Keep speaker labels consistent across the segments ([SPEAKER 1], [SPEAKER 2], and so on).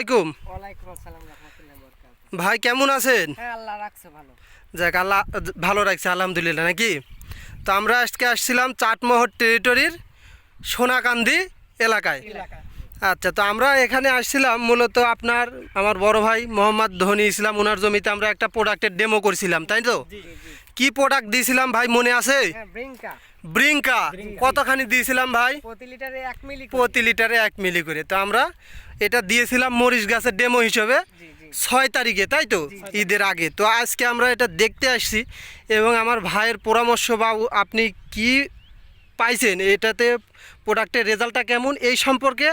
[SPEAKER 1] আলাইকুম।
[SPEAKER 2] ওয়ালাইকুম আসসালাম রাহমাতুল্লাহি ওয়া বারাকাতুহু।
[SPEAKER 1] ভাই কেমন আছেন?
[SPEAKER 2] হ্যাঁ আল্লাহ রাখছে ভালো।
[SPEAKER 1] যাক আল্লাহ ভালো রাখছে আলহামদুলিল্লাহ, নাকি? তো আমরা আজকে আসছিলাম চাটমোহর টেরিটরির সোনাকান্দি এলাকায়। আচ্ছা, তো আমরা এখানে আসছিলাম মূলত আমার বড় ভাই মোহাম্মদ ধনী ইসলাম, ওনার জমিতে আমরা একটা প্রোডাক্টের ডেমো করছিলাম, তাই তো? কি প্রোডাক্ট দিয়েছিলাম ভাই মনে আছে?
[SPEAKER 2] হ্যাঁ ব্রিঙ্কা
[SPEAKER 1] ব্রিঙ্কা। কতখানি দিয়েছিলাম ভাই?
[SPEAKER 2] প্রতি লিটারে 1 মিলি করে।
[SPEAKER 1] প্রতি লিটারে 1 মিলি করে। তো আমরা এটা দিয়েছিলাম মরিচ গাছের ডেমো হিসেবে
[SPEAKER 2] জি জি
[SPEAKER 1] 6 তারিখে, তাই তো? ঈদের আগে। তো আজকে আমরা এটা দেখতে আসছি এবং আমার ভাইয়ের পরামর্শ বা আপনি কি পাইছেন, এটাতে প্রোডাক্টের রেজাল্টটা কেমন, এই সম্পর্কে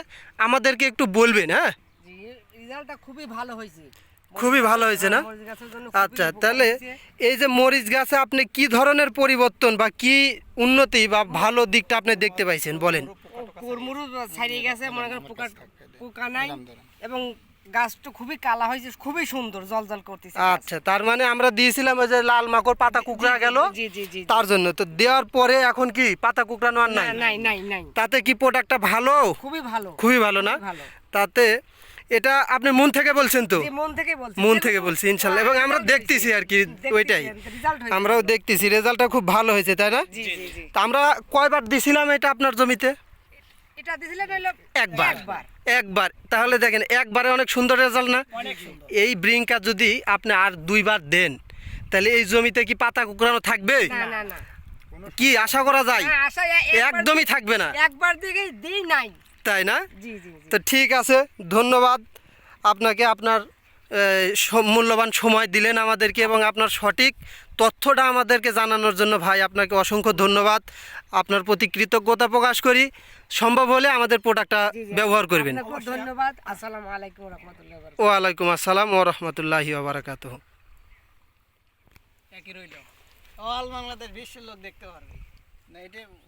[SPEAKER 1] আমাদেরকে একটু বলবেন। হ্যাঁ,
[SPEAKER 2] জি রেজাল্টটা খুবই ভালো হয়েছে।
[SPEAKER 1] খুবই ভালো হয়েছে না?
[SPEAKER 2] মরিচ গাছের জন্য
[SPEAKER 1] আচ্ছা, তাহলে এই যে মরিচ গাছে আপনি কি ধরনের পরিবর্তন বা কি উন্নতি বা ভালো দিকটা আপনি দেখতে পাইছেন বলেন।
[SPEAKER 2] কুরমুরু ছাড়িয়ে গেছে, মনে করেন পোকা নাই এবং গাছটা খুবই কালা হয়েছে, খুবই সুন্দর জলজল করতেছে।
[SPEAKER 1] আচ্ছা, তার মানে আমরা দিয়েছিলাম ওই যে লাল মাকড় পাতা কুকড়া গেল,
[SPEAKER 2] জি জি জি
[SPEAKER 1] তার জন্য তো দেওয়ার পরে এখন কি পাতা কুকড়ানো আর নাই?
[SPEAKER 2] নাই নাই নাই
[SPEAKER 1] তাতে কি প্রোডাক্টটা ভালো?
[SPEAKER 2] খুবই ভালো,
[SPEAKER 1] খুবই ভালো না?
[SPEAKER 2] ভালো।
[SPEAKER 1] তাতে এটা আপনি মন থেকে বলছেন তো?
[SPEAKER 2] জি, মন থেকে বলছি,
[SPEAKER 1] মন থেকে বলছি ইনশাল্লাহ, এবং আমরা দেখতেছি আর কি ওইটাই, আমরাও দেখতেছি রেজাল্টটা খুব ভালো হয়েছে, তাই না?
[SPEAKER 2] জি জি জি
[SPEAKER 1] তা আমরা কয়বার দিছিলাম এটা আপনার জমিতে?
[SPEAKER 2] এটা দিছিলেন হইলো
[SPEAKER 1] একবার।
[SPEAKER 2] একবার।
[SPEAKER 1] একবার। তাহলে দেখেন একবারে অনেক সুন্দর রেজাল্ট না?
[SPEAKER 2] অনেক সুন্দর।
[SPEAKER 1] এই ব্রিঙ্কা যদি আপনি আর 2বার দেন, তাহলে এই জমিতে কি পাতা কুকড়ানো থাকবে?
[SPEAKER 2] না না না,
[SPEAKER 1] কি আশা করা যায়?
[SPEAKER 2] হ্যাঁ, আশা
[SPEAKER 1] একদমই থাকবে না,
[SPEAKER 2] একবার দিকেই দিই নাই।
[SPEAKER 1] তাই না?
[SPEAKER 2] জি জি জি
[SPEAKER 1] তো ঠিক আছে, ধন্যবাদ আপনাকে, আপনার মূল্যবান সময় দিলেন আমাদেরকে এবং আপনার সঠিক তথ্যটা আমাদেরকে জানানোর জন্য ভাই আপনাকে অসংখ্য ধন্যবাদ। আপনার প্রতি কৃতজ্ঞতা প্রকাশ করি। সম্ভব হলে আমাদের প্রোডাক্টটা
[SPEAKER 2] জি, জি।
[SPEAKER 1] ব্যবহার করবেন।
[SPEAKER 2] আপনাকে ধন্যবাদ। আসসালামু আলাইকুম ওয়া রাহমাতুল্লাহি ওয়া বারাকাতুহু।
[SPEAKER 1] ওয়ালাইকুম আসসালাম ওয়া রাহমাতুল্লাহি ওয়া বারাকাতুহু।
[SPEAKER 2] একই রইল, অল বাংলাদেশ বিশ্বের লোক দেখতে পারবে না এটা।